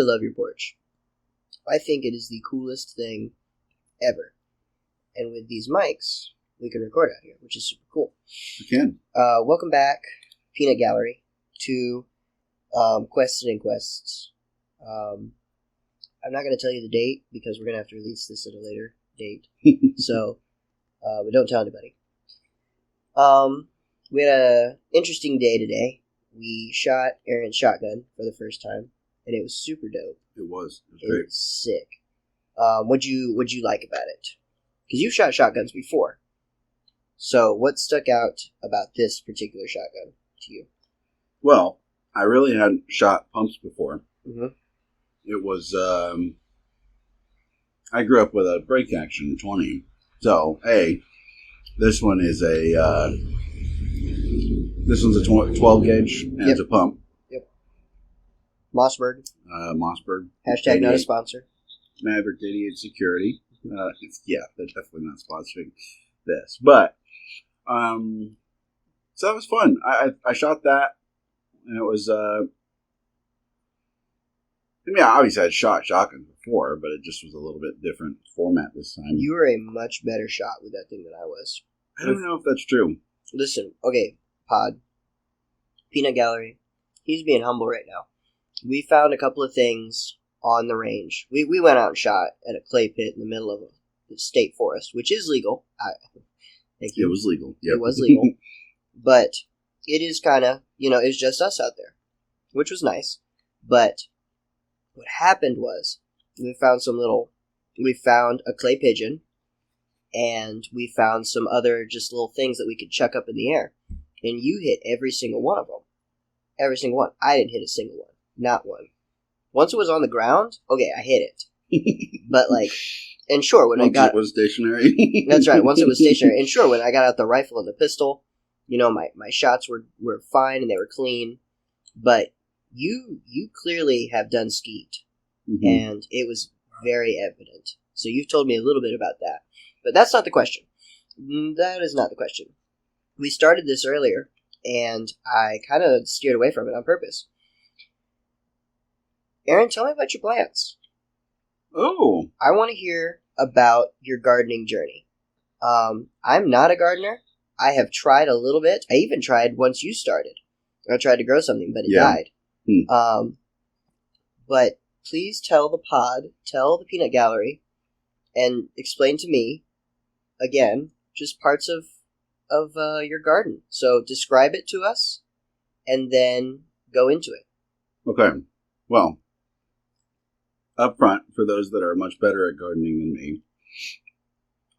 really love your porch. I think it is the coolest thing ever. And with these mics, we can record out here, which is super cool. We can. Welcome back, Peanut Gallery, to Quests and Inquests. I'm not going to tell you the date because we're going to have to release this at a later date. So, but don't tell anybody. We had an interesting day today. We shot Aaron's shotgun for the first time, and it was super dope. It was. It was It great. was sick. What'd you like about it? Because you've shot shotguns before. So what stuck out about this particular shotgun to you? Well, I really hadn't shot pumps before. Mm-hmm. It was, I grew up with a break action 20. So, this one is this one's a 12 gauge and it's a pump. Yep. Mossberg. Mossberg. Hashtag not a sponsor. Maverick 88 Security. They're definitely not sponsoring this. But, so that was fun. I shot that, and it was, obviously I'd shot shotguns before, but it just was a little bit different format this time. You were a much better shot with that thing than I was. I don't know if that's true. Listen, okay, Pod. Peanut Gallery. He's being humble right now. We found a couple of things on the range. We went out and shot at a clay pit in the middle of a state forest, which is legal. Thank you. It was legal. Yep. It was legal. But it is kind of, it's just us out there, which was nice. But what happened was we found a clay pigeon, and we found some other just little things that we could chuck up in the air. And you hit every single one of them. Every single one. I didn't hit a single one. Not one. Once it was on the ground, okay, I hit it. But and sure, when Once it was stationary. That's right, once it was stationary. And sure, when I got out the rifle and the pistol, my shots were fine and they were clean. But you clearly have done skeet. Mm-hmm. And it was very evident. So you've told me a little bit about that. But that's not the question. That is not the question. We started this earlier, and I kind of steered away from it on purpose. Aaron, tell me about your plants. Oh. I want to hear about your gardening journey. I'm not a gardener. I have tried a little bit. I even tried once you started. I tried to grow something, but it died. But please tell the pod, tell the Peanut Gallery, and explain to me, again, just parts of your garden. So describe it to us, and then go into it. Okay. Well, up front, for those that are much better at gardening than me,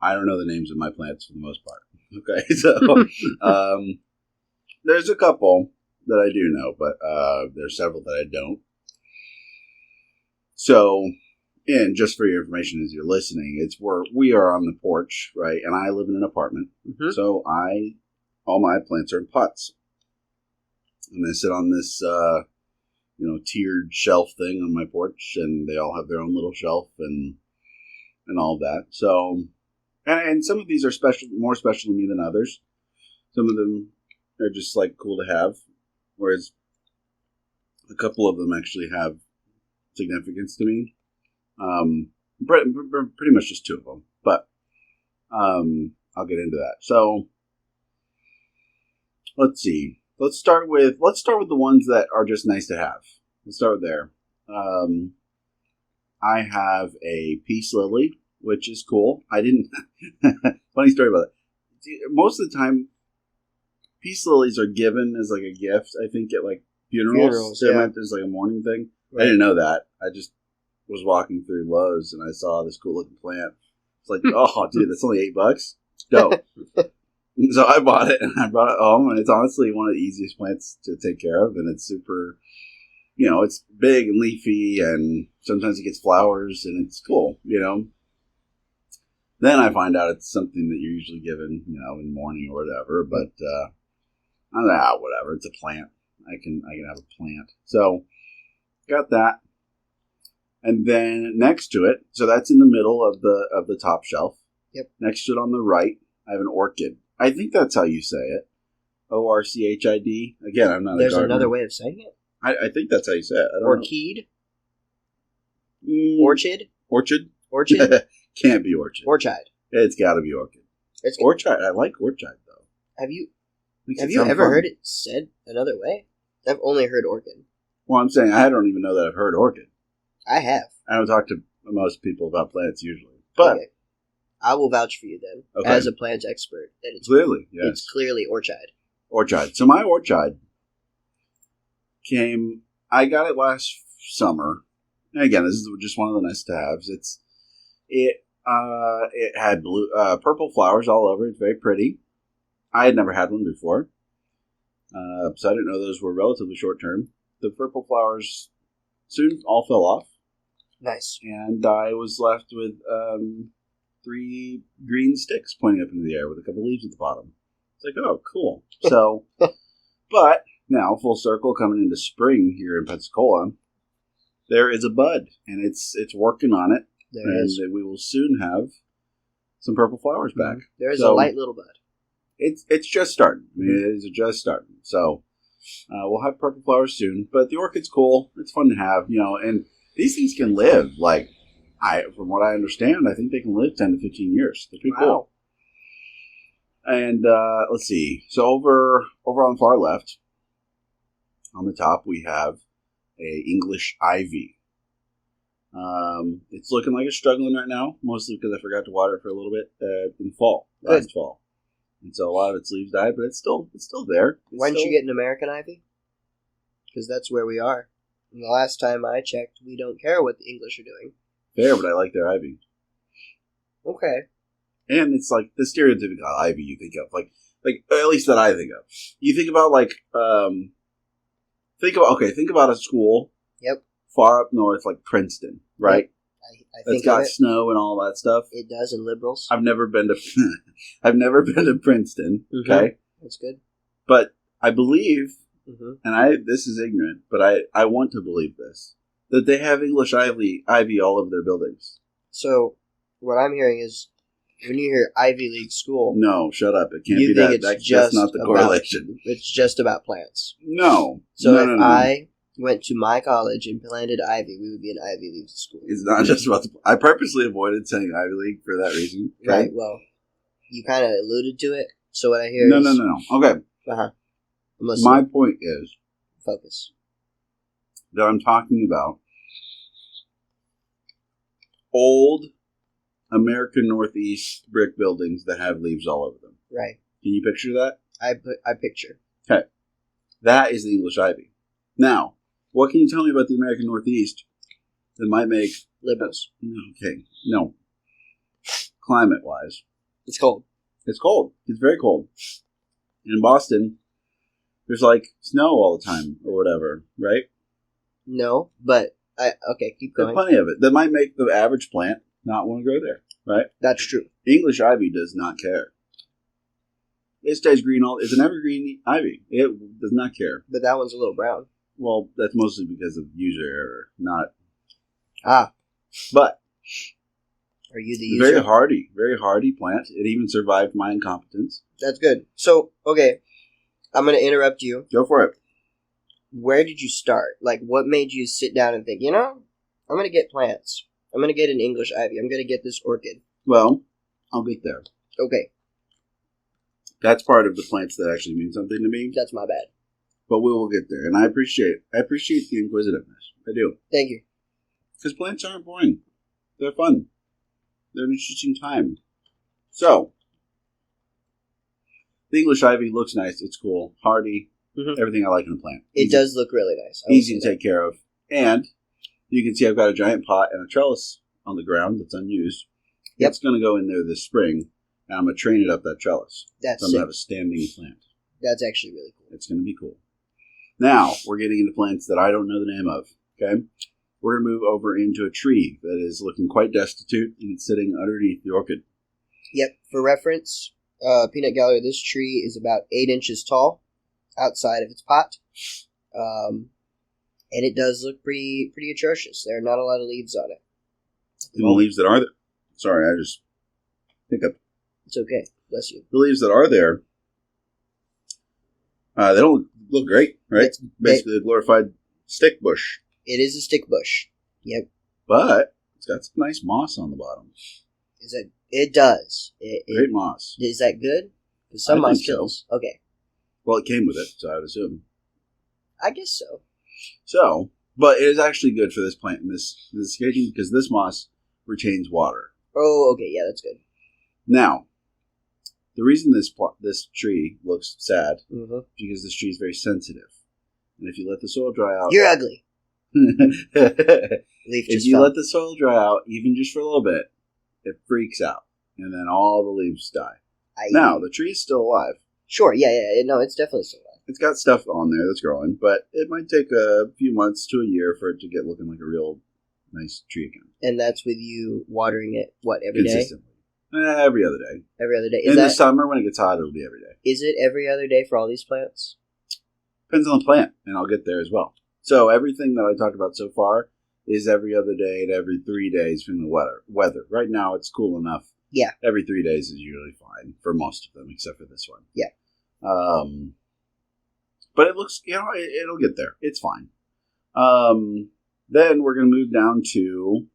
I don't know the names of my plants for the most part. Okay, so there's a couple that I do know, but there's several that I don't. So, and just for your information as you're listening, it's where we are on the porch, right? And I live in an apartment, so all my plants are in pots, and they sit on this tiered shelf thing on my porch, and they all have their own little shelf and all of that. So, and some of these are more special to me than others. Some of them are just cool to have, whereas a couple of them actually have significance to me. Pretty much just two of them, but I'll get into that. So let's see. Let's start with the ones that are just nice to have. Let's start there. I have a peace lily, which is cool. I didn't. Funny story about it. Most of the time, peace lilies are given as a gift. I think at funerals. They're meant as a mourning thing. Right. I didn't know that. I just was walking through Lowe's and I saw this cool looking plant. It's oh, dude, that's only $8. Dope. So I bought it and I brought it home, and it's honestly one of the easiest plants to take care of, and it's super, it's big and leafy, and sometimes it gets flowers, and it's cool, Then I find out it's something that you're usually given, in the morning or whatever, but I'm like, whatever, it's a plant. I can have a plant. So got that. And then next to it, so that's in the middle of the top shelf. Yep. Next to it on the right, I have an orchid. I think that's how you say it. ORCHID. Again, I'm not a gardener. There's another way of saying it? I think that's how you say it. Orchid? Orchid? Orchid? Orchid? Can't be orchid. Orchid. It's got to be orchid. Orchid. I like orchid though. Have you ever heard it said another way? I've only heard orchid. Well, I'm saying I don't even know that I've heard orchid. I have. I don't talk to most people about plants usually, but okay. I will vouch for you then, as a plant expert. That it's clearly, yes, it's clearly orchid. Orchid. So my orchid came. I got it last summer. And again, this is just one of the nice to haves. It had purple flowers all over. It's very pretty. I had never had one before, so I didn't know those were relatively short term. The purple flowers soon all fell off. Nice. And I was left with 3 green sticks pointing up into the air with a couple leaves at the bottom. It's like, oh, cool. So, but now full circle coming into spring here in Pensacola, there is a bud, and it's working on it. And we will soon have some purple flowers back. There is a light little bud. It's just starting. I mean, it is just starting. So we'll have purple flowers soon. But the orchid's cool. It's fun to have, and these things can live, from what I understand, I think they can live 10 to 15 years. They're pretty cool. And let's see. So over on the far left, on the top, we have a English ivy. It's looking like it's struggling right now, mostly because I forgot to water it for a little bit in last fall. And so a lot of its leaves died, but it's still there. Why didn't you get an American ivy? Because that's where we are. And the last time I checked, we don't care what the English are doing. Fair, but I like their ivy. Okay. And it's like the stereotypical ivy you think of, like at least that I think of. You think about think about a school. Yep. Far up north, like Princeton, right? I think it's got snow and all that stuff. It does, and liberals. I've never been to Princeton. Mm-hmm. Okay, that's good. But I believe, and this is ignorant, but I want to believe this, that they have English ivy all over their buildings. So what I'm hearing is, when you hear Ivy League school, no, shut up. It can't be that. That's not the correlation. It's just about plants. No. So if I went to my college and planted ivy, we would be an Ivy League school. It's not just about I purposely avoided saying Ivy League for that reason. Okay? Right, well, you kind of alluded to it, so what I hear No. is... Okay. My point is... Focus. That I'm talking about old American Northeast brick buildings that have leaves all over them. Right. Can you picture that? I picture. Okay. That is the English ivy. Now, what can you tell me about the American Northeast that might make... Liberals. Okay. No. Climate-wise. It's cold. It's cold. It's very cold. And in Boston, there's snow all the time or whatever, right? No, but... okay, keep going. There's plenty of it. That might make the average plant not want to grow there, right? That's true. English ivy does not care. It stays green it's an evergreen ivy. It does not care. But that one's a little brown. Well, that's mostly because of user error, not... But... Are you the user? Very hardy plant. It even survived my incompetence. That's good. So, okay, I'm going to interrupt you. Go for it. Where did you start? What made you sit down and think, I'm going to get plants. I'm going to get an English ivy. I'm going to get this orchid. Well, I'll get there. Okay. That's part of the plants that actually mean something to me. That's my bad. But we will get there. And I appreciate the inquisitiveness. I do. Thank you. Because plants aren't boring. They're fun. They're an interesting time. So, the English ivy looks nice. It's cool. Hardy. Mm-hmm. Everything I like in a plant. It does look really nice. Easy to take care of. And you can see I've got a giant pot and a trellis on the ground that's unused. Yep. It's going to go in there this spring. And I'm going to train it up that trellis. That's so I'm going to have a standing plant. That's actually really cool. It's going to be cool. Now, we're getting into plants that I don't know the name of. Okay? We're going to move over into a tree that is looking quite destitute, and it's sitting underneath the orchid. Yep. For reference, Peanut Gallery, this tree is about 8 inches tall outside of its pot. And it does look pretty atrocious. There are not a lot of leaves on it. And the leaves that are there... Sorry, I just hiccuped. It's okay. Bless you. The leaves that are there, they don't look great, right? It's basically a glorified stick bush. It is a stick bush. Yep. But it's got some nice moss on the bottom. It does. Great moss. Is that good? Because some I moss think so. kills. Okay. Well, it came with it, so I would assume. I guess so. So, but it is actually good for this plant in this occasion because this moss retains water. Oh, okay. Yeah, that's good. Now, the reason this tree looks sad Mm-hmm. is because this tree is very sensitive. And if you let the soil dry out... You're ugly. Leaf if just you fell. let the soil dry out, even just for a little bit, it freaks out. And then all the leaves die. Now, the tree is still alive. Sure, yeah. No, it's definitely still alive. It's got stuff on there that's growing, but it might take a few months to a year for it to get looking like a real nice tree again. And that's with you watering it, what, every day? Consistently. Every other day. Every other day. In the summer, when it gets hot, it'll be every day. Is it every other day for all these plants? Depends on the plant, and I'll get there as well. So everything that I talked about so far is every other day and every 3 days from the weather. Right now, it's cool enough. Yeah. Every 3 days is usually fine for most of them, except for this one. Yeah. But it looks, it'll get there. It's fine. Then we're going to move down to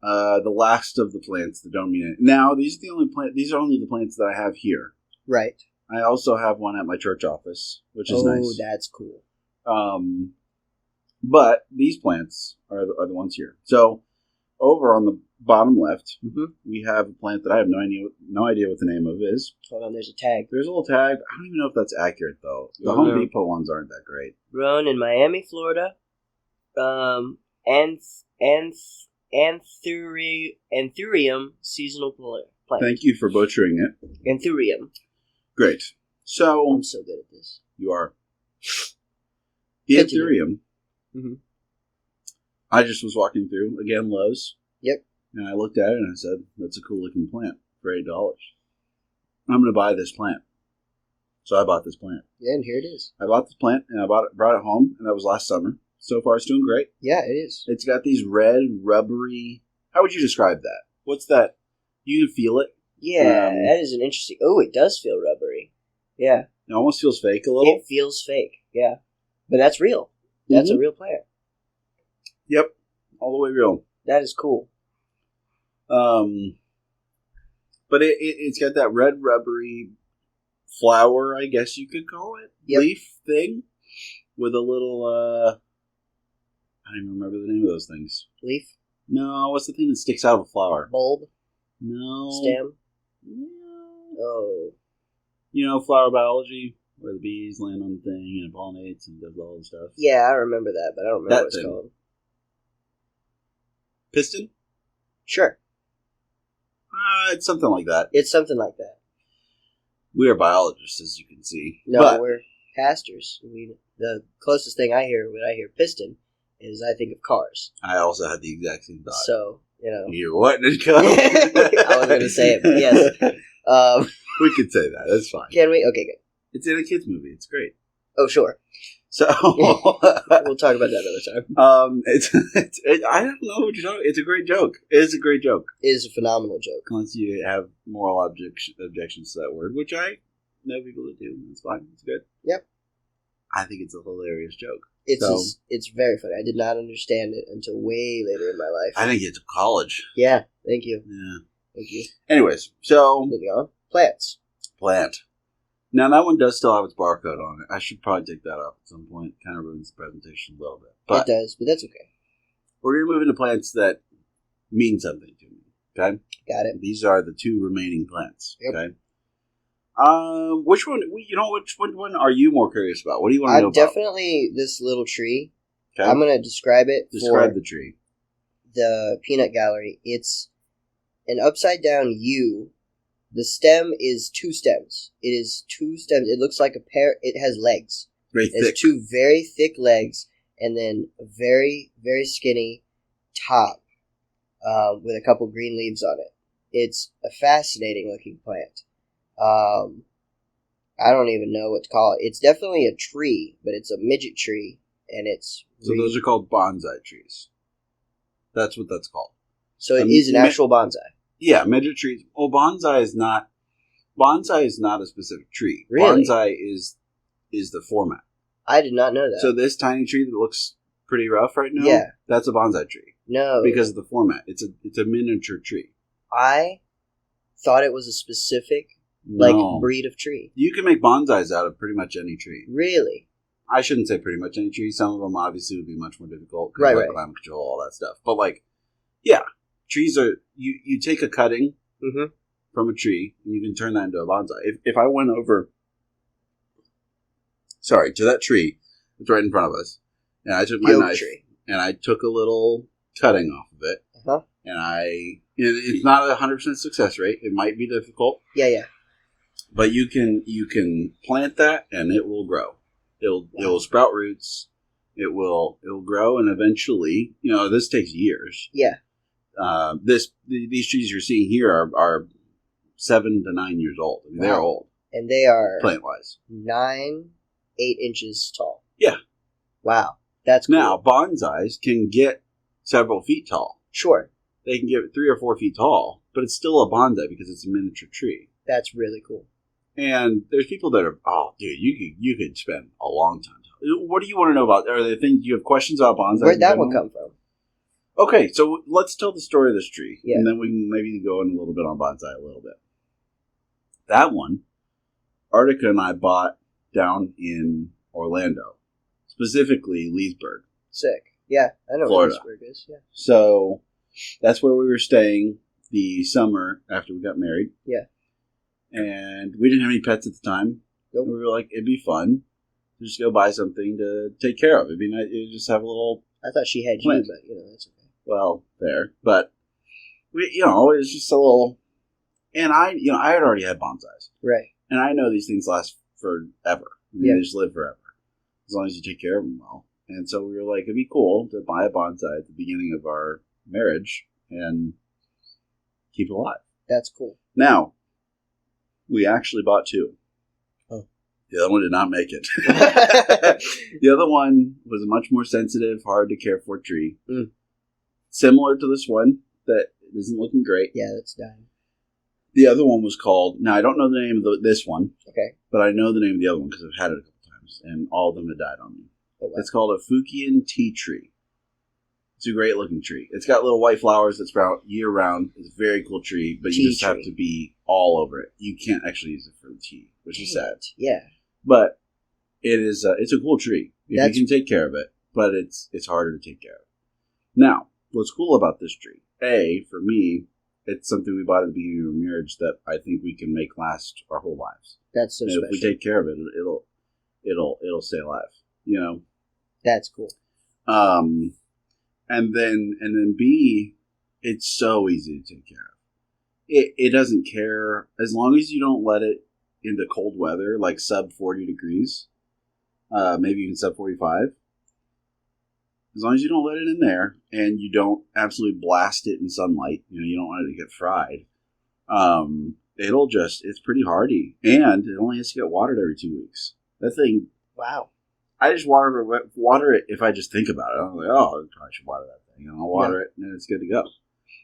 the last of the plants that don't mean it. Now, these are only the plants that I have here. Right. I also have one at my church office, which is nice. Oh, that's cool. But these plants are the ones here. So over on the bottom left, we have a plant that I have no idea what the name of is. Hold on, there's a tag. There's a little tag. I don't even know if that's accurate, though. The Home Depot ones aren't that great. Grown in Miami, Florida. Anthurium seasonal plant. Thank you for butchering it. Anthurium. Great. So I'm so good at this. You are. The Anthurium. Mm-hmm. I just was walking through, again, Lowe's. Yep. And I looked at it and I said, that's a cool looking plant for $8. I'm going to buy this plant. So I bought this plant. Yeah, and here it is. I bought this plant and I brought it home, and that was last summer. So far, it's doing great. Yeah, it is. It's got these red, rubbery... How would you describe that? What's that? You can feel it? Yeah, that is an interesting... Oh, it does feel rubbery. Yeah. It almost feels fake a little. It feels fake, yeah. But that's real. That's a real plant. Yep. All the way real. That is cool. But it's got that red, rubbery flower, I guess you could call it. Yep. Leaf thing. With a little, I don't even remember the name of those things. Leaf? No, what's the thing that sticks out of a flower? Bulb? No. Stem? No. Oh. You know, flower biology, where the bees land on the thing and it pollinates and does all the stuff. Yeah, I remember that, but I don't remember what it's called. Piston? Sure. It's something like that. It's something like that. We are biologists, as you can see. No, but we're pastors. The closest thing I hear when I hear piston is I think of cars. I also had the exact same thought. So, you know. You're wanting to go? I was going to say it, but yes. We could say that. That's fine. Can we? Okay, good. It's in a kid's movie. It's great. Oh, sure. So we'll talk about that another time. I don't know what you're talking. It's a great joke. It is a great joke. It is a phenomenal joke. Unless you have moral objections to that word, which I know people that do. It's fine. It's good. Yep. I think it's a hilarious joke. It's very funny. I did not understand it until way later in my life. I didn't get to college. Yeah. Thank you. Yeah. Thank you. Anyways, so moving on. Plants. Plant. Now, that one does still have its barcode on it. I should probably take that off at some point. Kind of ruins the presentation a little bit. But it does, but that's okay. We're going to move into plants that mean something to me. Okay? Got it. These are the two remaining plants. Yep. Okay? Which one, which one are you more curious about? What do you want to know about? Definitely this little tree. Okay. I'm going to describe it. Describe the tree. The peanut gallery. It's an upside down U. The stem is two stems. It is two stems. It looks like a pair. It has legs. Very thick. It's two very thick legs, and then a very, very skinny top with a couple green leaves on it. It's a fascinating looking plant. I don't even know what to call it. It's definitely a tree, but it's a midget tree, and it's... So those are called bonsai trees. That's what that's called. So it is an actual bonsai. Yeah, midget trees. Well, bonsai is not a specific tree. Really? Bonsai is the format. I did not know that. So this tiny tree that looks pretty rough right now, yeah, that's a bonsai tree. No. Because of the format. It's a miniature tree. I thought it was a specific No. breed of tree. You can make bonsais out of pretty much any tree. Really? I shouldn't say pretty much any tree. Some of them obviously would be much more difficult. Right. Climate control, all that stuff. But yeah, trees are, you take a cutting from a tree and you can turn that into a bonsai. If I went over, to that tree that's right in front of us, and I took my knife and I took a little cutting off of it, and it's not a 100% success rate. It might be difficult. Yeah. But you can plant that and it will grow. It will sprout roots. It'll grow, and eventually, this takes years. Yeah. These trees you're seeing here are 7 to 9 years old. I mean, they're old, and they are plant wise 8 inches tall. Yeah. Wow, that's cool. Now bonsais can get several feet tall. Sure. They can get 3 or 4 feet tall, but it's still a bonsai because it's a miniature tree. That's really cool. And there's people that are, dude, you could spend a long time. What do you want to know about? Are there things you have questions about bonsai? Where'd that one come from? Okay, so let's tell the story of this tree, and then we can maybe go in a little bit on bonsai a little bit. That one, Artica and I bought down in Orlando, specifically Leesburg. Sick. Yeah, I know Florida. where Leesburg is. Yeah. So that's where we were staying the summer after we got married. Yeah. And we didn't have any pets at the time. Nope. We were like, it'd be fun to just go buy something to take care of. It'd be nice. You'd just have a little. I thought she had plant. you, but that's okay. Well, there, but it's just a little. And I had already had bonsais, right? And I know these things last forever. They just live forever as long as you take care of them well. And so we were like, it'd be cool to buy a bonsai at the beginning of our marriage and keep it alive. That's cool. Now, we actually bought 2. Oh. The other one did not make it. The other one was a much more sensitive, hard to care for tree. Similar to this one that isn't looking great. Yeah, that's dying. The other one was called, now I don't know the name of this one. Okay. But I know the name of the other one because I've had it a couple times, and all of them had died on me. Oh, wow. It's called a Fukian tea tree. It's a great looking tree. It's got little white flowers that sprout year round. It's a very cool tree, but you just have to be all over it. You can't actually use it for the tea, which is sad. Yeah. But it's a cool tree if you can take care of it, but it's harder to take care of. Now, what's cool about this tree? For me, it's something we bought at the beginning of our marriage that I think we can make last our whole lives. That's so special. If we take care of it, it'll stay alive. That's cool. And then B, it's so easy to take care of. It doesn't care as long as you don't let it into cold weather, like sub 40 degrees, maybe even sub 45. As long as you don't let it in there and you don't absolutely blast it in sunlight, you don't want it to get fried. It's pretty hardy, and it only has to get watered every 2 weeks. That thing, wow. I just water it if I just think about it. I'm like, I should water that thing. And I'll water it, and it's good to go.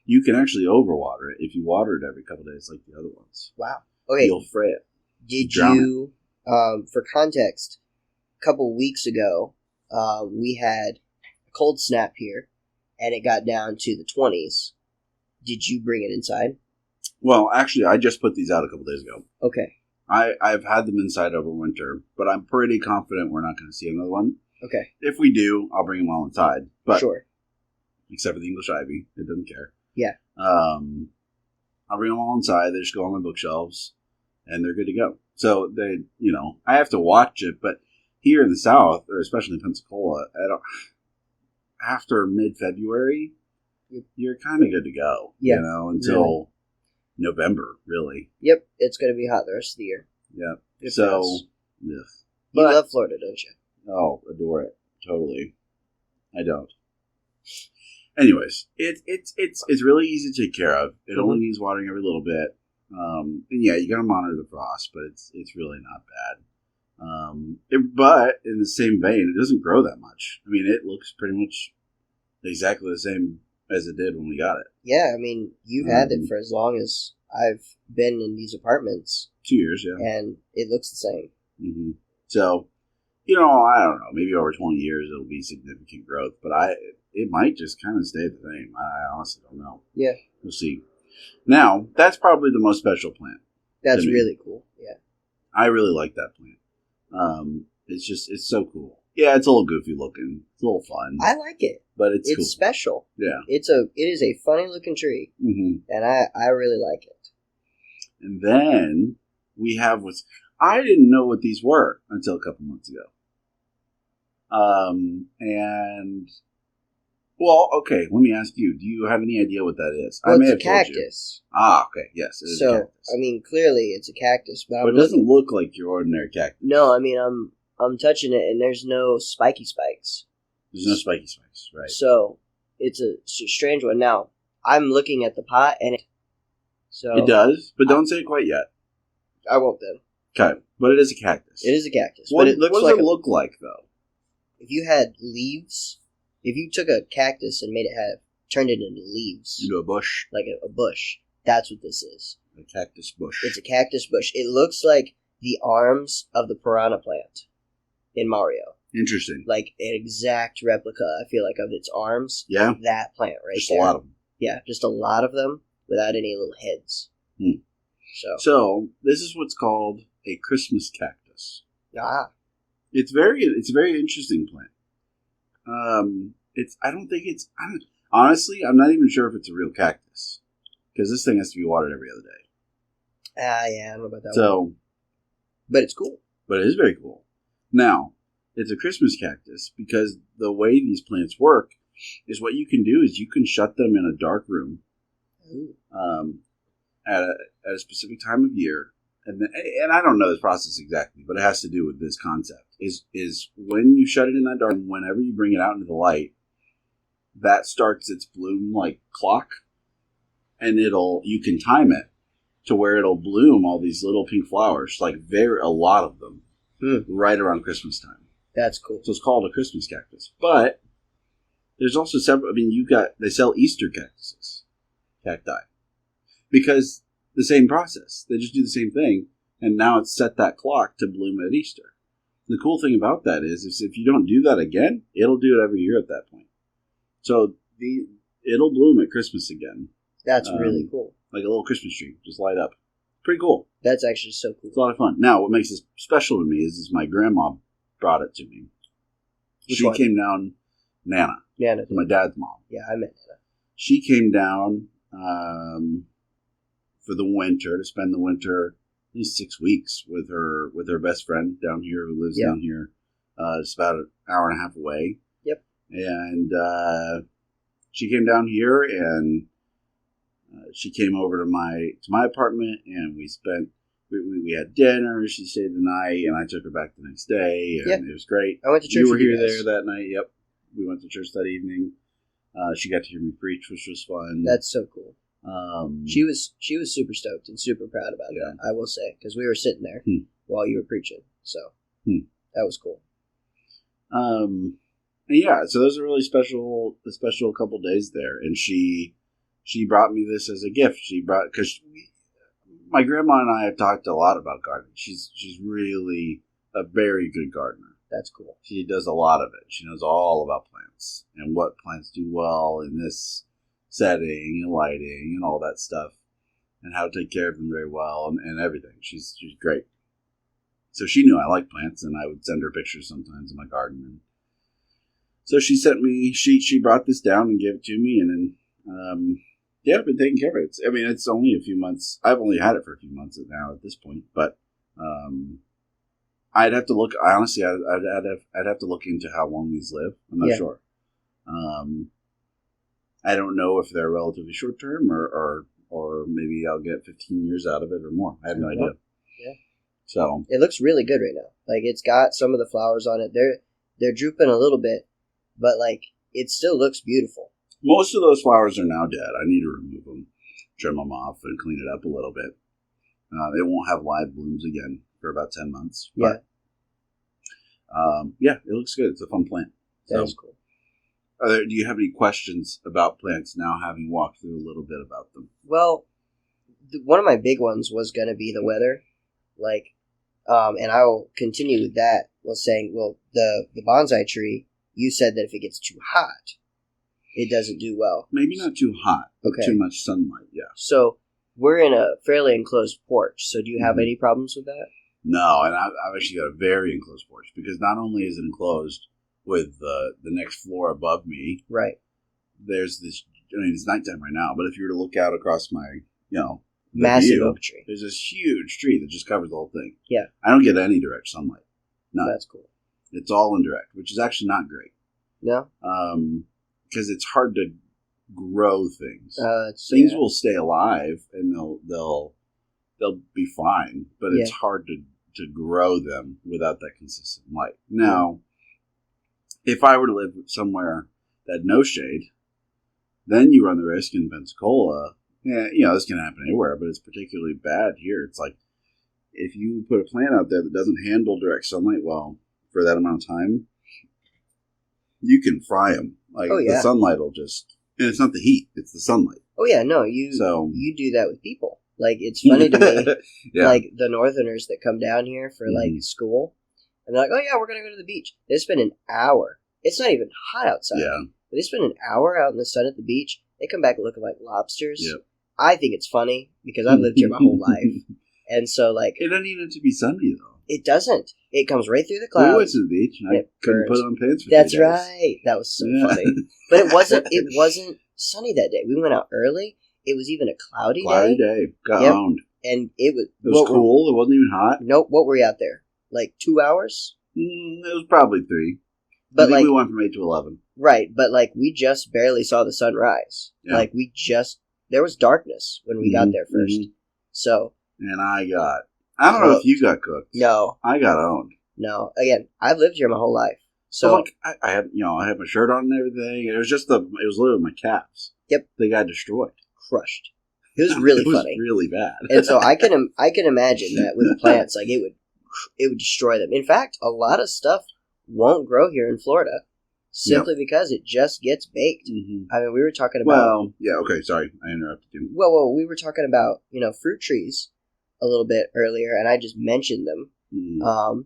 You can actually overwater it if you water it every couple of days like the other ones. Wow. Okay. You'll fray it. Did you, for context, a couple weeks ago, we had a cold snap here, and it got down to the 20s. Did you bring it inside? Well, actually, I just put these out a couple days ago. Okay. I've had them inside over winter, but I'm pretty confident we're not going to see another one. Okay. If we do, I'll bring them all inside. But sure. Except for the English ivy. It doesn't care. Yeah. I'll bring them all inside. They just go on my bookshelves, and they're good to go. So, I have to watch it, but here in the South, or especially in Pensacola, after mid-February, you're kind of good to go. Yeah. Until November, really. Yep. It's going to be hot the rest of the year. Yep. You love Florida, don't you? Oh, adore it. Totally. I don't. Anyways, it's really easy to take care of. It only needs watering every little bit. And yeah, you got to monitor the frost, but it's really not bad. But in the same vein, it doesn't grow that much. I mean, it looks pretty much exactly the same as it did when we got it. Yeah, I mean, you've had it for as long as I've been in these apartments. 2 years, yeah. And it looks the same. Mm-hmm. So, I don't know, maybe over 20 years it'll be significant growth, but it might just kind of stay the same. I honestly don't know. Yeah. We'll see. Now, that's probably the most special plant. That's really cool. Yeah. I really like that plant. It's so cool. Yeah, it's a little goofy looking. It's a little fun. I like it. But it's cool. It's special. Yeah. It is a funny looking tree. Mm-hmm. And I really like it. And then we have I didn't know what these were until a couple months ago. And well, okay, let me ask you, do you have any idea what that is? Well, I may it's have a told you. cactus. Ah, okay, yes, it is a cactus. I mean, clearly it's a cactus, but it doesn't look like your ordinary cactus. No, I mean, I'm touching it, and there's no spiky spikes. There's no spiky spikes, right? So it's a strange one. Now I'm looking at the pot, and it does, but don't say it quite yet. I won't then. Okay, but it is a cactus. It is a cactus. What But it looks does like it look like, though? if you had leaves. If you took a cactus and turned it into leaves, Into a bush, like a bush, that's what this is. a cactus bush. It's a cactus bush. It looks like the arms of the piranha plant in Mario. Interesting. Like an exact replica, I feel like, of its arms. Yeah, That plant right just there. a lot of them. Yeah, just a lot of them without any little heads. So this is what's called a Christmas cactus. It's a very interesting plant. Honestly, I'm not even sure if it's a real cactus because this thing has to be watered every other day. Yeah, I don't know about that one. But it's cool. But it is very cool. Now, it's a Christmas cactus because the way these plants work is what you can do is you can shut them in a dark room at a specific time of year. And I don't know this process exactly, but it has to do with this concept. Is when you shut it in that dark room, whenever you bring it out into the light, that starts its bloom like clock, and you can time it to where it'll bloom all these little pink flowers, like a lot of them, right around Christmas time. That's cool. So it's called a Christmas cactus. But there's also several. I mean, they sell Easter cacti, because the same process. They just do the same thing, and now it's set that clock to bloom at Easter. The cool thing about that is if you don't do that again, it'll do it every year at that point. So it'll bloom at Christmas again. That's really cool. Like a little Christmas tree, just light up. Pretty cool. That's actually so cool. It's a lot of fun. Now, what makes this special to me is my grandma brought it to me. She came down, Nana. Nana. My dad's mom. Yeah, I met Nana. She came down for the winter, to spend the winter, at least 6 weeks with her best friend down here who lives down here. It's about an hour and a half away. Yep. And she came down here, and she came over to my apartment, and we had dinner. She stayed the night, and I took her back the next day, and it was great. I went to church. You were here there that night. Yep, we went to church that evening. She got to hear me preach, which was fun. That's so cool. She was super stoked and super proud about that, I will say, because we were sitting there while you were preaching, so that was cool. So those are really a special couple days there, and she brought me this as a gift. Because my grandma and I have talked a lot about gardening. She's really a very good gardener. That's cool. She does a lot of it. She knows all about plants and what plants do well in this setting and lighting and all that stuff, and how to take care of them very well and everything. She's great. So she knew I liked plants, and I would send her pictures sometimes of my garden. And so she sent me. She brought this down and gave it to me, and then I've been taking care of it. It's only a few months. I've only had it for a few months now at this point, but I'd have to look. Honestly, I'd have to look into how long these live. I'm not sure. I don't know if they're relatively short term or maybe I'll get 15 years out of it or more. I have no idea. Yeah. So it looks really good right now. Like, it's got some of the flowers on it. They're drooping a little bit, but like it still looks beautiful. Most of those flowers are now dead. I need to remove them, trim them off, and clean it up a little bit. It won't have live blooms again for about 10 months. But, it looks good. It's a fun plant. That is cool. Do you have any questions about plants now, having walked through a little bit about them? Well, one of my big ones was going to be the weather. Like, and I will continue with that. Was saying, well, the bonsai tree, you said that if it gets too hot, it doesn't do well. Maybe not too hot, but Okay. too much sunlight, yeah. So we're in a fairly enclosed porch. So do you have any problems with that? No, and I've actually got a very enclosed porch because not only is it enclosed with the next floor above me, Right. there's this, I mean, it's nighttime right now, but if you were to look out across my, the Massive view, oak tree. there's this huge tree that just covers the whole thing. Yeah. I don't get any direct sunlight. No. That's cool. It's all indirect, which is actually not great. No? Because it's hard to grow things. Things will stay alive and they'll be fine, but it's hard to grow them without that consistent light. Now, if I were to live somewhere that had no shade, then you run the risk in Pensacola. Yeah, this can happen anywhere, but it's particularly bad here. It's like if you put a plant out there that doesn't handle direct sunlight well for that amount of time, you can fry them. Like the sunlight will just, and it's not the heat; it's the sunlight. Oh yeah, no, you do that with people. Like it's funny to me, like the Northerners that come down here for like school, and they're like, "Oh yeah, we're gonna go to the beach." They spend an hour. It's not even hot outside. Yeah, but they spend an hour out in the sun at the beach. They come back looking like lobsters. Yep. I think it's funny because I've lived here my whole life, and so like it doesn't even have to be sunny though. It doesn't. It comes right through the clouds. We went to the beach and I couldn't put on pants for 3 days. That's right. That was so funny. But it wasn't sunny that day. We went out early. It was even a cloudy day. Got owned. And it was cool. It wasn't even hot. Nope. What were we out there? Like 2 hours? It was probably 3. But I think we went from 8 to 11. Right. But like we just barely saw the sun rise. Yeah. Like there was darkness when we got there first. So. And I don't know if you got cooked. No. I got owned. No. Again, I've lived here my whole life. So like I had my shirt on and everything. It was literally my calves. Yep. They got destroyed. Crushed. It was really funny. It was really bad. And so I can imagine that with plants, like it would destroy them. In fact, a lot of stuff won't grow here in Florida simply because it just gets baked. Mm-hmm. I mean, we were talking about. Well, yeah. Okay, sorry, I interrupted you. Well, we were talking about fruit trees a little bit earlier, and I just mentioned them. Mm.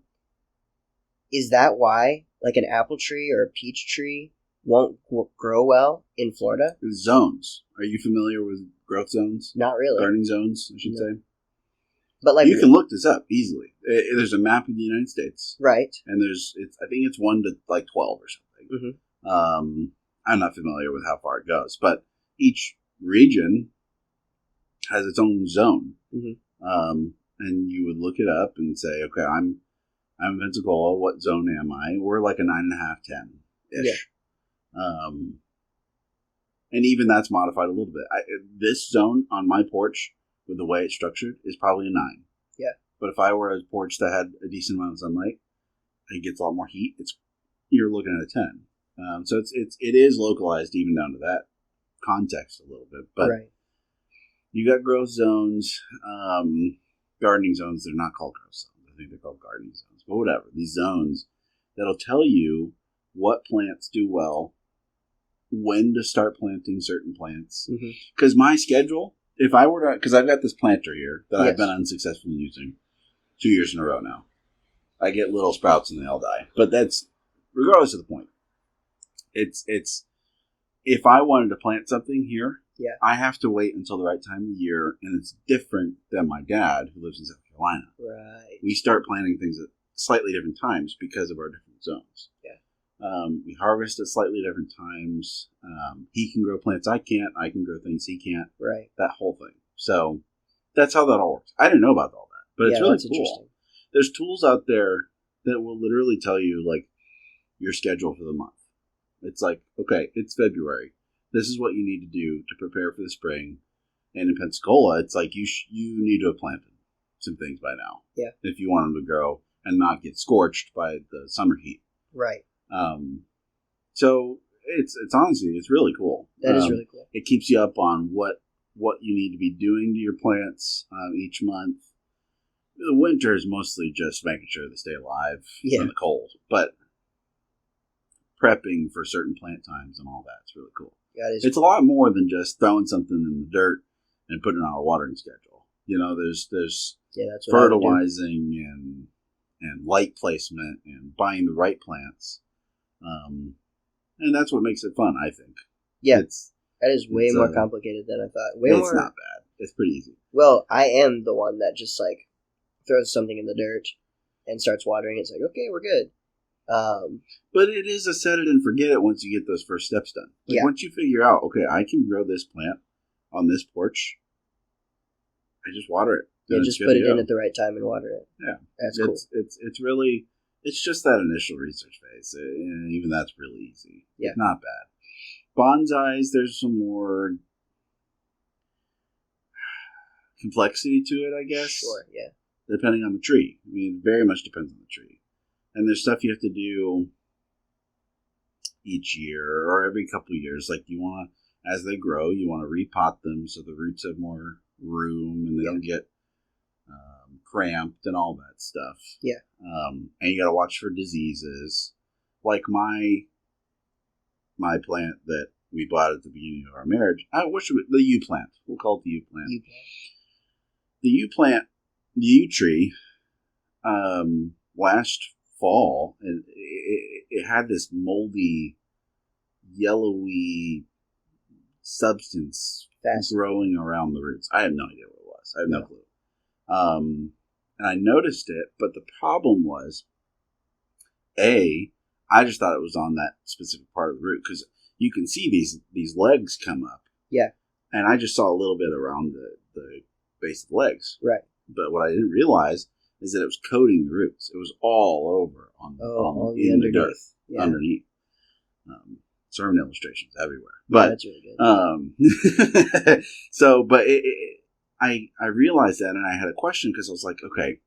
Is that why, like, an apple tree or a peach tree won't grow well in Florida? Zones. Are you familiar with growth zones? Not really. Gardening zones, I should say. But like you can look this up easily. There's a map of the United States, right? And I think it's 1 to like 12 or something. Mm-hmm. I'm not familiar with how far it goes, but each region has its own zone. Mm-hmm. And you would look it up and say, okay, I'm in Pensacola. What zone am I? We're like a 9.5, 10-ish. Yeah. And even that's modified a little bit. This zone on my porch, with the way it's structured, is probably a 9. Yeah. But if I were a porch that had a decent amount of sunlight, it gets a lot more heat. You're looking at a 10. So it is localized even down to that context a little bit. But right. You got growth zones, gardening zones. They're not called growth zones. I think they're called gardening zones. But whatever. These zones that'll tell you what plants do well, when to start planting certain plants. Because my schedule, if I were to, because I've got this planter here that I've been unsuccessful in using 2 years in a row now. I get little sprouts and they all die. But that's regardless of the point. It's if I wanted to plant something here, I have to wait until the right time of the year, and it's different than my dad who lives in South Carolina. Right. We start planting things at slightly different times because of our different zones. Yeah. We harvest at slightly different times. He can grow plants I can't. I can grow things he can't. Right. That whole thing. So that's how that all works. I didn't know about all that, but it's really cool. Interesting. There's tools out there that will literally tell you like your schedule for the month. It's like, okay, it's February. This is what you need to do to prepare for the spring. And in Pensacola, it's like you need to have planted some things by now. Yeah. If you want them to grow and not get scorched by the summer heat. Right. So it's honestly, it's really cool. That is really cool. It keeps you up on what you need to be doing to your plants each month. The winter is mostly just making sure they stay alive in the cold, but prepping for certain plant times and all that's really cool. It's a lot more than just throwing something in the dirt and putting on a watering schedule. There's fertilizing and light placement and buying the right plants. And that's what makes it fun, I think. Yeah. It's That is way more complicated than I thought. Way it's more. not bad. It's pretty easy. Well, I am the one that just like throws something in the dirt and starts watering. It's like, okay, we're good. But it is a set it and forget it once you get those first steps done. Like Yeah. once you figure out, okay, I can grow this plant on this porch, I just water it. Yeah, just put it in at the right time and water it. Yeah, that's cool. It's really, it's just that initial research phase, and even that's really easy. Yeah, it's not bad. Bonsais, there's some more complexity to it, I guess. Sure, yeah. Depending on the tree. I mean, it very much depends on the tree. And there's stuff you have to do each year or every couple of years. Like you want to, as they grow, you want to repot them so the roots have more room and they don't get cramped and all that stuff. Yeah. And you got to watch for diseases. Like my plant that we bought at the beginning of our marriage. The yew plant. We'll call it the yew plant. The yew plant, the yew tree, last fall, and it had this moldy, yellowy substance growing around the roots. I have no idea what it was. I have no clue. And I noticed it, but the problem was, I just thought it was on that specific part of the root because you can see these legs come up. Yeah. And I just saw a little bit around the base of the legs. Right. But what I didn't realize is that it was coating the roots. It was all over in the dirt underneath. Sermon illustrations everywhere. But that's really good. So, but I realized that, and I had a question because I was like, okay,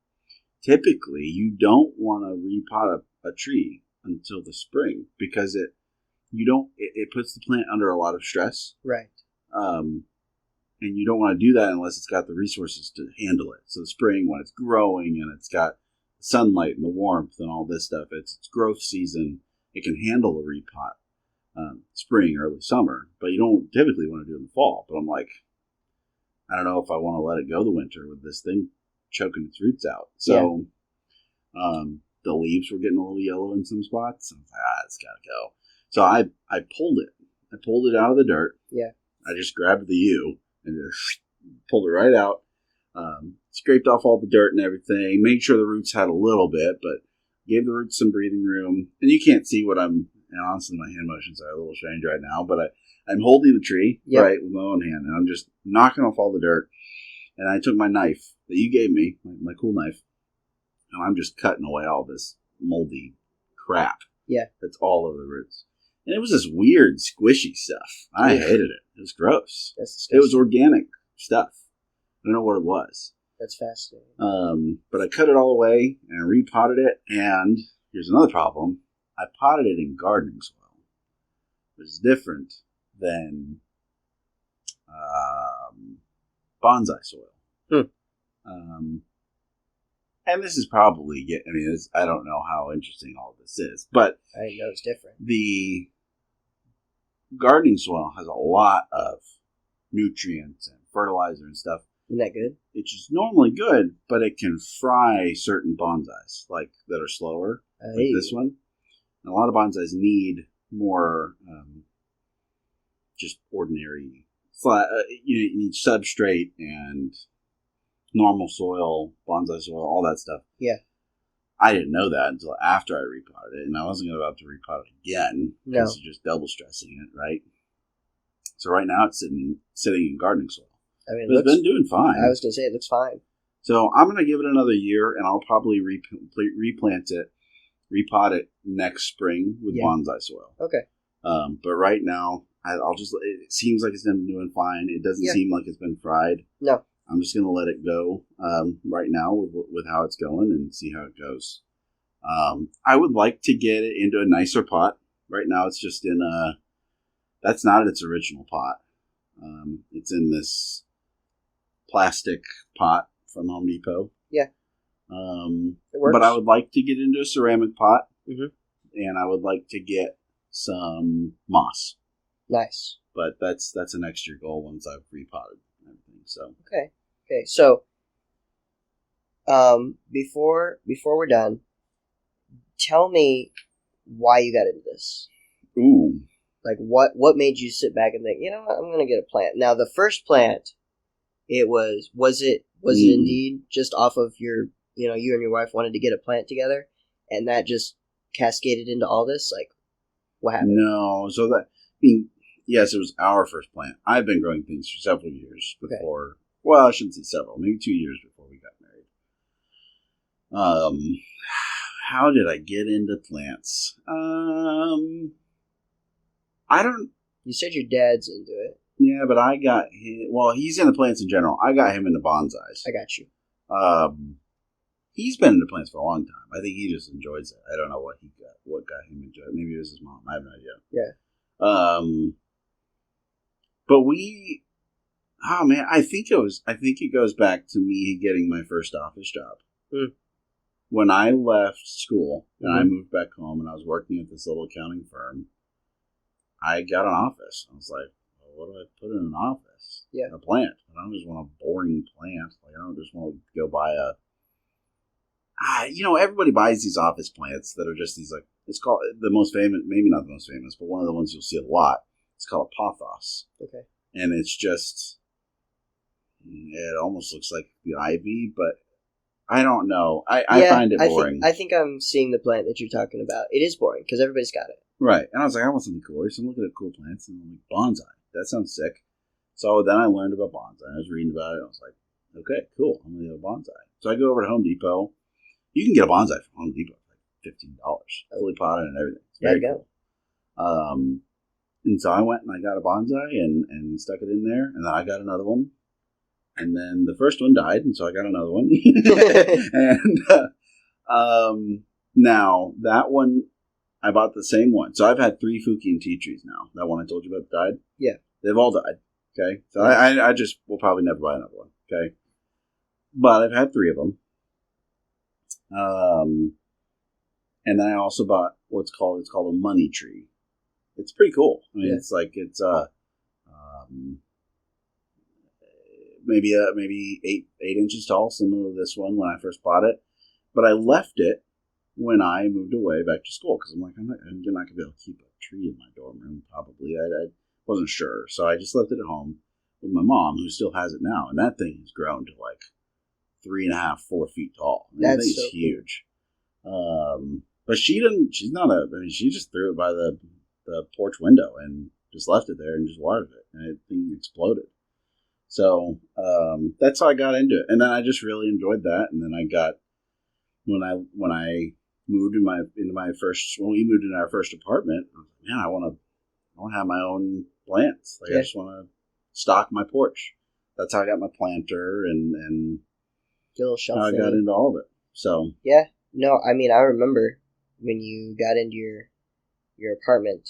typically you don't want to repot a tree until the spring because it puts the plant under a lot of stress. Right. And you don't want to do that unless it's got the resources to handle it. So the spring, when it's growing and it's got sunlight and the warmth and all this stuff, it's growth season. It can handle a repot. Spring, early summer, but you don't typically want to do it in the fall. But I'm like, I don't know if I want to let it go the winter with this thing choking its roots out. So the leaves were getting a little yellow in some spots. I was like, it's got to go. So I pulled it. I pulled it out of the dirt. Yeah. I just grabbed the yew and just pulled it right out. Scraped off all the dirt and everything. Made sure the roots had a little bit, but gave the roots some breathing room. And you can't see what and honestly, my hand motions are a little strange right now, but I'm holding the tree, right, with my own hand, and I'm just knocking off all the dirt. And I took my knife that you gave me, my cool knife, and I'm just cutting away all this moldy crap that's all over the roots. And it was this weird, squishy stuff. I hated it. It was gross. That's disgusting. It was organic stuff. I don't know what it was. That's fascinating. But I cut it all away and repotted it, and here's another problem. I potted it in gardening soil, which is different than bonsai soil. And this is probably, I don't know how interesting all of this is, but I know it's different. The gardening soil has a lot of nutrients and fertilizer and stuff. Isn't that good? Which is normally good, but it can fry certain bonsais, like that are slower, like this one. And a lot of bonsais need more just ordinary, you need substrate and normal soil, bonsai soil, all that stuff. Yeah. I didn't know that until after I repotted it, and I wasn't about to repot it again because you're just double stressing it, right? So right now it's sitting in gardening soil. I mean, it's been doing fine. I was going to say it looks fine. So I'm going to give it another year, and I'll probably replant it, repot it next spring with bonsai soil. Okay. But right now, it seems like it's been doing fine. It doesn't seem like it's been fried. No. I'm just going to let it go right now with how it's going and see how it goes. I would like to get it into a nicer pot. Right now it's just in that's not its original pot. It's in this plastic pot from Home Depot. Yeah. It works. But I would like to get into a ceramic pot. Mm-hmm. And I would like to get some moss. Nice. But that's a next year goal once I've repotted everything. So okay. So before we're done, tell me why you got into this. Ooh. Like, what made you sit back and think, you know what, I'm going to get a plant? Now, the first plant, was it indeed just off of your, you and your wife wanted to get a plant together, and that just cascaded into all this? Like, what happened? No, so that, I mean, yes, it was our first plant. I've been growing things for several years before. Okay. Well, I shouldn't say several, maybe 2 years before we got married. How did I get into plants? I don't. You said your dad's into it. Yeah, but I got him. Well, he's into plants in general. I got him into bonsais. I got you. He's been into plants for a long time. I think he just enjoys it. I don't know what got him into it. Maybe it was his mom. I have no idea. Yeah. But oh man, I think it goes back to me getting my first office job. Mm. When I left school and I moved back home and I was working at this little accounting firm, I got an office. I was like, well, what do I put in an office? Yeah. A plant. I don't just want a boring plant. Like, I don't just want to go buy everybody buys these office plants that are just these, like, it's called the most famous, maybe not the most famous, but one of the ones you'll see a lot. It's called a pothos. Okay. And it's just, it almost looks like the ivy, but I don't know. I find it boring. I think I'm seeing the plant that you're talking about. It is boring because everybody's got it. Right. And I was like, I want something cooler. So I'm looking at cool plants and I'm like, bonsai. That sounds sick. So then I learned about bonsai. I was reading about it. And I was like, okay, cool. I'm going to get a bonsai. So I go over to Home Depot. You can get a bonsai from Home Depot for like $15. Fully potted and everything. It's very cool. And so I went and I got a bonsai and stuck it in there. And then I got another one. And then the first one died. And so I got another one. And now that one, I bought the same one. So I've had 3 Fukian tea trees now. That one I told you about died? Yeah. They've all died. Okay. So I just will probably never buy another one. Okay. But I've had 3 of them. And then I also bought it's called a money tree. It's pretty cool. I mean, it's like, it's, maybe 8 inches tall, similar to this one when I first bought it. But I left it when I moved away back to school because I'm like, I'm not going to be able to keep a tree in my dorm room, probably. I wasn't sure. So I just left it at home with my mom, who still has it now. And that thing has grown to like 3.5, 4 feet tall. I mean, that thing is huge. But she just threw it by the porch window and just left it there and just watered it. And the thing exploded. So that's how I got into it. And then I just really enjoyed that. And then I got, when I moved when we moved into our first apartment, I was like, man, I want to have my own plants. Like, I just want to stock my porch. That's how I got my planter and little shelf how I got into all of it. So yeah, no, I mean, I remember when you got into your apartment,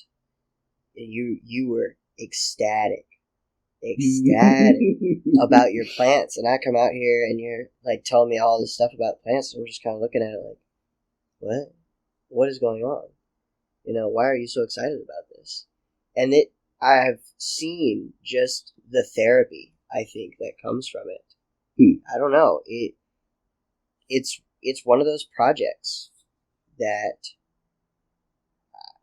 you were ecstatic about your plants, and I come out here and you're like telling me all this stuff about plants, and we're just kind of looking at it like, what is going on? Why are you so excited about this? And I have seen just the therapy, I think, that comes from it. I don't know, it's one of those projects that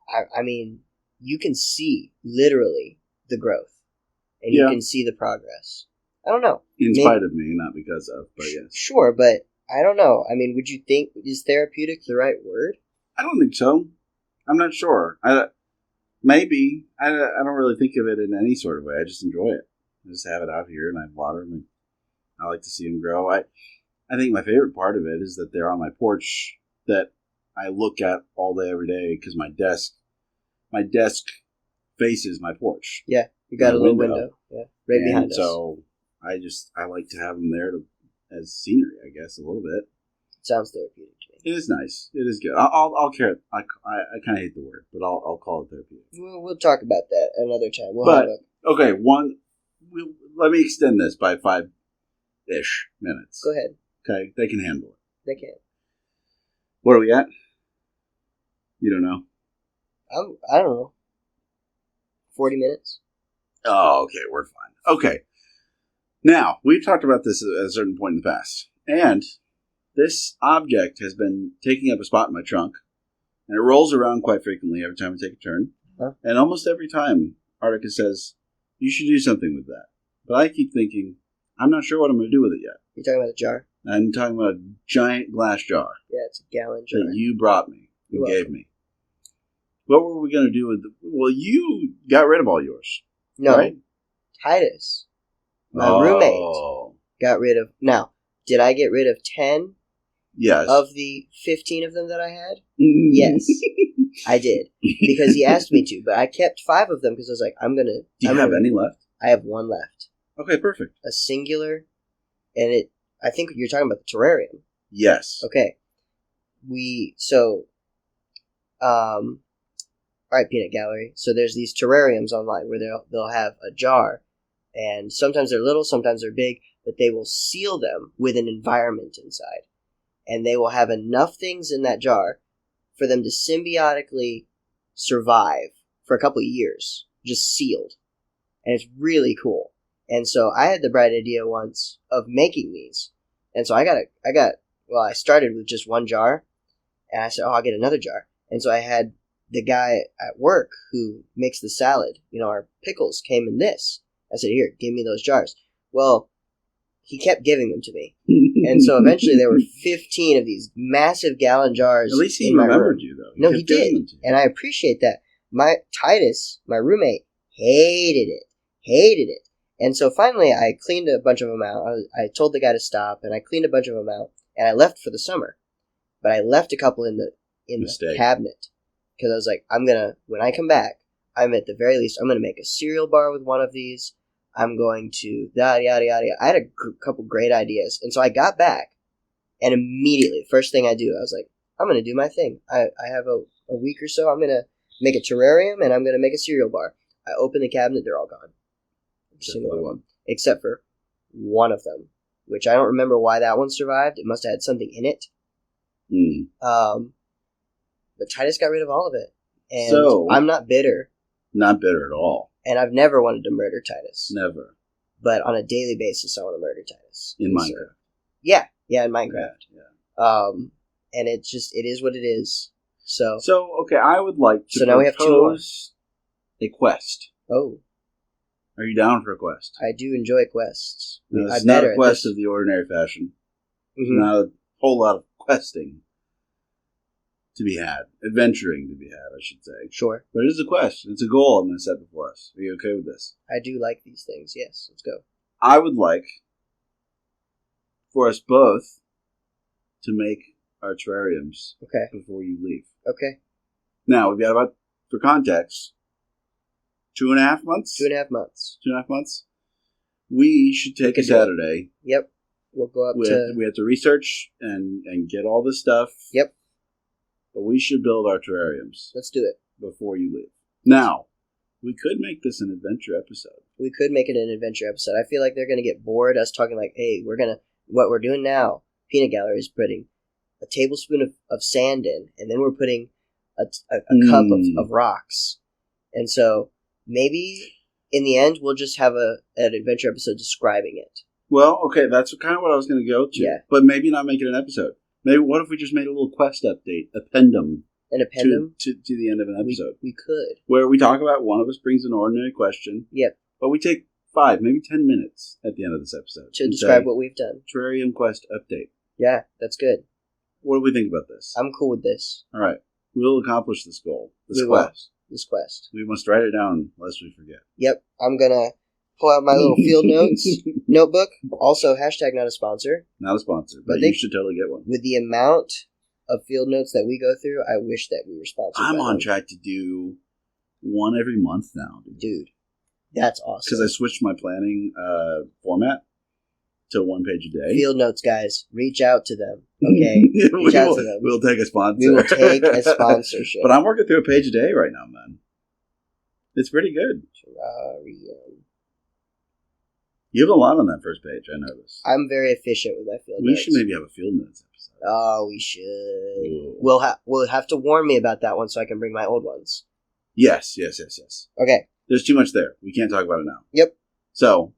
I mean, you can see literally the growth. And you can see the progress. I don't know. In spite of me, not because of, but yes. Sure, but I don't know. I mean, would you think, is therapeutic the right word? I don't think so. I'm not sure. Maybe. I don't really think of it in any sort of way. I just enjoy it. I just have it out here and I water them and I like to see them grow. I think my favorite part of it is that they're on my porch that I look at all day, every day, because my desk faces my porch. Yeah. You got a little window. Yeah. Right behind us. So I like to have them there as scenery, I guess, a little bit. It sounds therapeutic to me. It is nice. It is good. I'll care. I kind of hate the word, but I'll call it therapeutic. We'll talk about that another time. Okay, let me extend this by 5-ish minutes. Go ahead. Okay, they can handle it. They can. What are we at? You don't know? I don't know. 40 minutes. Oh, okay, we're fine. Okay. Now, we've talked about this at a certain point in the past, and this object has been taking up a spot in my trunk, and it rolls around quite frequently every time I take a turn. Huh? And almost every time, Artica says, you should do something with that. But I keep thinking, I'm not sure what I'm going to do with it yet. You're talking about a jar? I'm talking about a giant glass jar. Yeah, it's a gallon jar. That you brought me and You're gave welcome. me. What were we going to do with it? Well, you got rid of all yours. No. Right? Titus, my roommate, got rid of... Now, did I get rid of 10 yes. of the 15 of them that I had? Yes, I did. Because he asked me to, but I kept 5 of them because I was like, I'm going to... Do you have any left? I have 1 left. Okay, perfect. A singular, and I think you're talking about the terrarium. Yes. Okay. All right, Peanut Gallery. So there's these terrariums online where they'll have a jar, and sometimes they're little, sometimes they're big, but they will seal them with an environment inside. And they will have enough things in that jar for them to symbiotically survive for a couple of years, just sealed. And it's really cool. And so I had the bright idea once of making these. And so I started with just 1 jar, and I said, I'll get another jar. And so I had the guy at work who makes the salad, our pickles came in this. I said, here, give me those jars. Well, he kept giving them to me. And so eventually there were 15 of these massive gallon jars. At least he remembered you, though. No, he did. And I appreciate that. Titus, my roommate, hated it. And so finally I cleaned a bunch of them out. I told the guy to stop, and I cleaned a bunch of them out, and I left for the summer. But I left a couple in the cabinet. Because I was like, when I come back, at the very least, I'm going to make a cereal bar with one of these. I'm going to yada, yada, yada. I had a couple great ideas. And so I got back, and immediately, first thing I do, I was like, I'm going to do my thing. I have a week or so. I'm going to make a terrarium, and I'm going to make a cereal bar. I open the cabinet, they're all gone. Except for one of them, which I don't remember why that one survived. It must have had something in it. But Titus got rid of all of it. And so, I'm not bitter. Not bitter at all. And I've never wanted to murder Titus. Never. But on a daily basis, I want to murder Titus. In Minecraft. Yeah, in Minecraft. Yeah. And it is what it is. So okay, I would like to now we have 2 more. A quest. Oh. Are you down for a quest? I do enjoy quests. No, it's not a quest of the ordinary fashion. Mm-hmm. Not a whole lot of questing to be had. Adventuring to be had, I should say. Sure. But it is a quest. It's a goal I'm going to set before us. Are you okay with this? I do like these things. Yes, let's go. I would like for us both to make our terrariums before you leave. Okay. Now, we've got about, for context, 2.5 months? 2.5 months. 2.5 months? We should take a Saturday. Yep. We'll go up We have to research and get all this stuff. Yep. But we should build our terrariums. Let's do it. Before you leave. Now, we could make this an adventure episode. We could make it an adventure episode. I feel like they're going to get bored us talking like, hey, what we're doing now, Peanut Gallery is putting a tablespoon of sand in, and then we're putting a cup of rocks. And so maybe in the end, we'll just have an adventure episode describing it. Well, okay, that's kind of what I was going to go to. Yeah. But maybe not make it an episode. Maybe what if we just made a little quest update, appendum. An appendum? To the end of an episode. We could. Where we talk about one of us brings an ordinary question. Yep. But we take 5, maybe 10 minutes at the end of this episode. To describe what we've done. Terrarium quest update. Yeah, that's good. What do we think about this? I'm cool with this. All right. We'll accomplish this goal. This quest. We must write it down lest we forget. Yep. I'm going to pull out my little field notes notebook. Also, hashtag not a sponsor. Not a sponsor, but you should totally get one. With the amount of field notes that we go through, I wish that we were sponsored. I'm on track to do one every month now. Dude, that's awesome. Because I switched my planning format to 1 page a day. Field notes, guys. Reach out to them. Okay? Reach out to them. We'll take a sponsor. We will take a sponsorship. But I'm working through a page a day right now, man. It's pretty good. Terrarium. You have a lot on that first page, I noticed. I'm very efficient with my field notes. We should maybe have a field notes episode. Oh, we should. Ooh. We'll have to warn me about that one so I can bring my old ones. Yes. Okay. There's too much there. We can't talk about it now. Yep. So,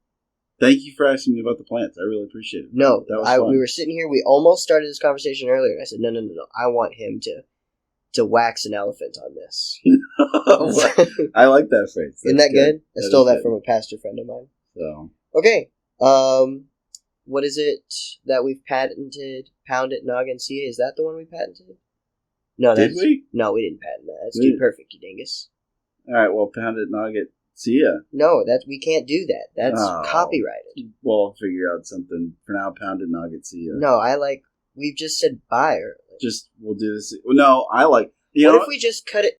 thank you for asking me about the plants. I really appreciate it. No, that was fun. We were sitting here. We almost started this conversation earlier. And I said, no. I want him to wax an elephant on this. I like that phrase. Isn't that good? I stole that from a pastor friend of mine. So okay, what is it that we've patented? Pound it, Naga, and Sia. Is that the one we patented? No, did we? No, we didn't patent that. That's too perfect, you dingus. All right, well, pound it, Nugget. See ya. No, we can't do that. That's copyrighted. Well, I'll figure out something. For now, pound it, Nugget. See ya. No, we've just said bye. We'll do this. No, I like. What if we just cut it?